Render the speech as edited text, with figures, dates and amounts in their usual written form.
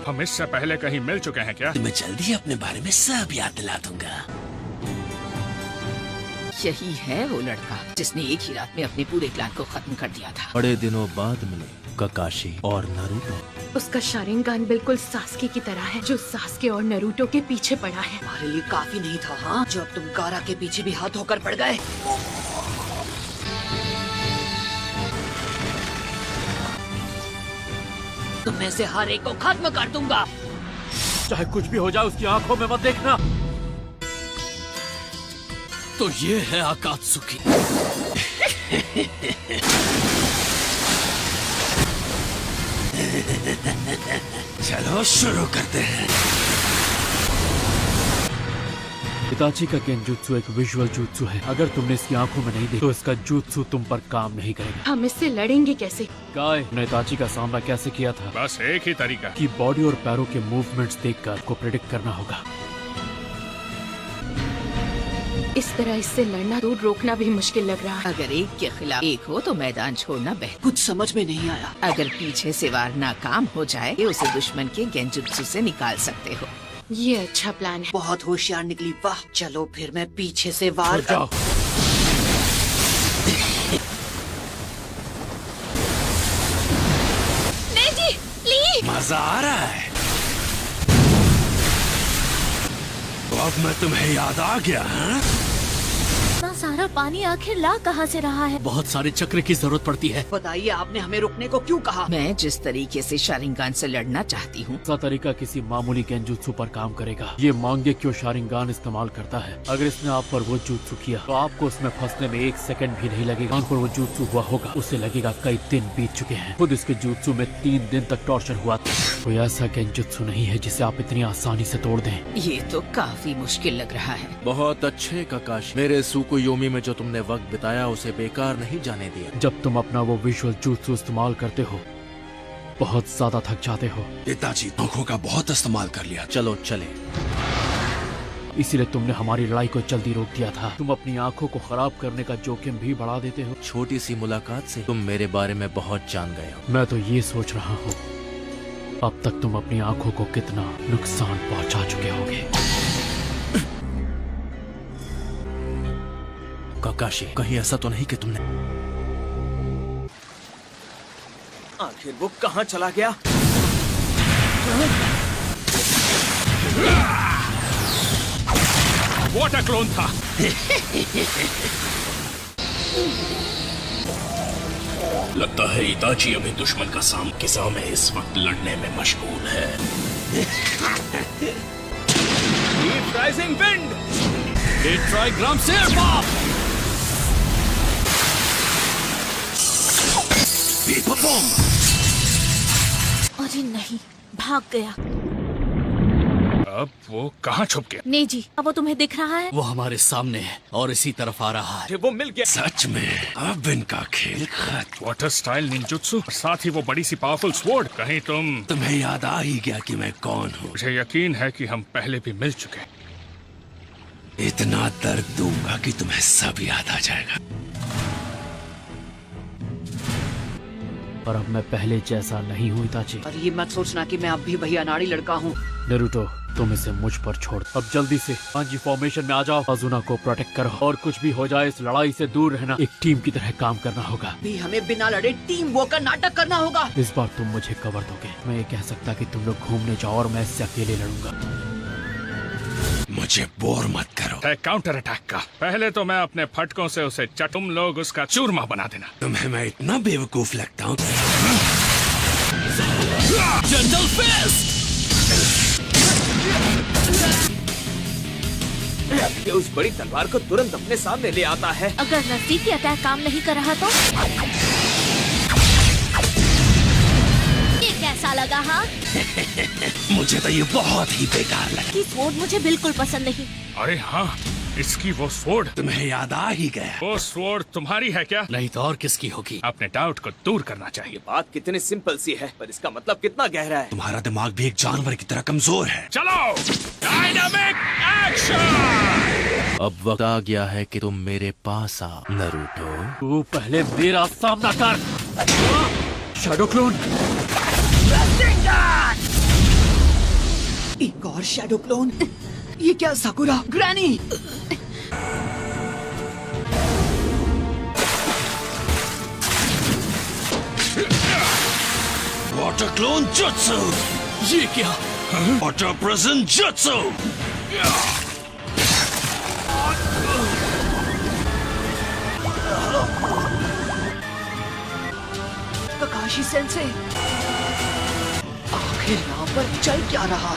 हम इससे पहले कहीं मिल चुके हैं क्या? मैं जल्दी अपने बारे में सब याद दिला दूंगा। यही है वो लड़का जिसने एक ही रात में अपने पूरे प्लान को खत्म कर दिया था। बड़े दिनों बाद मिले ककाशी और नारुतो। उसका शारिंगान बिल्कुल सास्के की तरह है, जो सास्के और नारुतो के पीछे पड़ा है। हमारे लिए काफी नहीं था हाँ, जो अब तुम गारा के पीछे भी हाथ धोकर पड़ गए। तुम में से हर एक को खत्म कर दूंगा। चाहे कुछ भी हो जाए उसकी आंखों में मत देखना। तो ये है आकात्सुकी। चलो शुरू करते हैं। इताची का गेंजुत्सु एक विजुअल जुत्सु है। अगर तुमने इसकी आंखों में नहीं देखा तो इसका जुत्सु तुम पर काम नहीं करेगा। हम इससे लड़ेंगे कैसे? गाय ने इताची का सामना कैसे किया था? बस एक ही तरीका। कि बॉडी और पैरों के मूवमेंट्स देखकर को प्रेडिक्ट करना होगा। इस तरह इससे लड़ना तो रोकना भी मुश्किल लग रहा है। अगर एक के खिलाफ एक हो तो मैदान छोड़ना बेहतर। कुछ समझ में नहीं आया। अगर पीछे से वार नाकाम हो जाए तो उसे दुश्मन के गेंजुत्सु से निकाल सकते हो। ये अच्छा प्लान है। बहुत होशियार निकली। वाह, चलो फिर मैं पीछे से वार जाओ। नेजी, ली। मजा आ रहा है। तो अब मैं तुम्हें याद आ गया हाँ? इतना सारा पानी आखिर ला कहाँ से रहा है? बहुत सारे चक्र की जरूरत पड़ती है। बताइए आपने हमें रुकने को क्यों कहा? मैं जिस तरीके से शारिंगान से लड़ना चाहती हूँ ऐसा तरीका किसी मामूली गेंजुत्सु पर काम करेगा। ये मांगे क्यों शारिंगान इस्तेमाल करता है। अगर इसने आप पर वो जुत्सु किया तो आपको उसमें फंसने में 1 सेकंड भी नहीं लगेगा। पर वो जुत्सु हुआ होगा उसे लगेगा कई दिन बीत चुके हैं। खुद इसके जुत्सु में 3 दिन तक टॉर्चर हुआ था। कोई ऐसा गेंजुत्सु नहीं है जिसे आप इतनी आसानी से तोड़ दें। ये तो काफी मुश्किल लग रहा है। बहुत अच्छे ककाशी। मेरे सुकुयोमी में जो तुमने वक्त बिताया उसे बेकार नहीं जाने दिया। जब तुम अपना वो विजुअल जुत्सु इस्तेमाल करते हो बहुत ज्यादा थक जाते हो। पिताजी आंखों का बहुत इस्तेमाल कर लिया। चलो चले। इसीलिए तुमने हमारी लड़ाई को जल्दी रोक दिया था। तुम अपनी आंखों को खराब करने का जोखिम भी बढ़ा देते हो। छोटी सी मुलाकात से तुम मेरे बारे में बहुत जान गए हो। मैं तो ये सोच रहा हूँ अब तक तुम अपनी आंखों को कितना नुकसान पहुंचा चुके होगे। ककाशी, कहीं ऐसा तो नहीं कि तुमने आखिर वो कहाँ चला गया? वाटर क्लोन था। लगता है इताची अभी दुश्मन का सामने इस वक्त लड़ने में मशगूल है। डीप राइजिंग विंड, ट्राइग्राम शेर बाप। अरे नहीं, भाग गया। अब वो कहाँ छुप गया? नेजी, अब वो तुम्हें दिख रहा है? वो हमारे सामने है और इसी तरफ आ रहा है। वो मिल गया। सच में अब इनका खेल खत्म। वाटर स्टाइल निंजुत्सु, साथ ही वो बड़ी सी पावरफुल स्वॉर्ड। कहीं तुम्हें याद आ ही गया कि मैं कौन हूँ। मुझे यकीन है कि हम पहले भी मिल चुके। इतना दर्द दूंगा कि तुम्हें सब याद आ जाएगा। पर अब मैं पहले जैसा नहीं हूँ इताची। और ये मत सोचना कि मैं अब भी भैया नाड़ी लड़का हूँ। नारुतो, तुम इसे मुझ पर छोड़। अब जल्दी से हांजी फॉर्मेशन में आ जाओ। अजुना को प्रोटेक्ट करो और कुछ भी हो जाए इस लड़ाई से दूर रहना। एक टीम की तरह काम करना होगा। भी हमें बिना लड़े टीम वर्क का नाटक करना होगा। इस बार तुम मुझे कवर दोगे। मैं ये कह सकता कि तुम लोग घूमने जाओ और मैं इससे अकेले लड़ूंगा। मुझे बोर मत करो। काउंटर अटैक का पहले तो मैं अपने फटकों से उसे तुम लोग उसका चूरमा बना देना। तुम्हें मैं इतना बेवकूफ लगता हूँ। General fist. ये उस बड़ी तलवार को तुरंत अपने सामने ले आता है। अगर नजदीकी अटैक काम नहीं कर रहा तो? ये कैसा लगा? हाँ मुझे तो ये बहुत ही बेकार लगा। कि स्वॉर्ड मुझे बिल्कुल पसंद नहीं। अरे हाँ, इसकी वो स्वॉर्ड। तुम्हें याद आ ही गया। वो स्वॉर्ड तुम्हारी है क्या? नहीं तो और किसकी होगी। अपने डाउट को दूर करना चाहिए। बात कितनी सिंपल सी है पर इसका मतलब कितना गहरा है। तुम्हारा दिमाग भी एक जानवर की तरह कमजोर है। चलो डायनामिक एक्शन। अब वक्त आ गया है कि तुम मेरे पास आ नारुतो। तू पहले मेरा सामना कर। Shadow clone. एक और शैडो क्लोन। ये क्या साकुरा? ग्रैनी! वाटर क्लोन जुत्सु। ये क्या? वाटर प्रेजेंट जुत्सु। ककाशी सेंसे, आखिर यहाँ पर चल क्या रहा?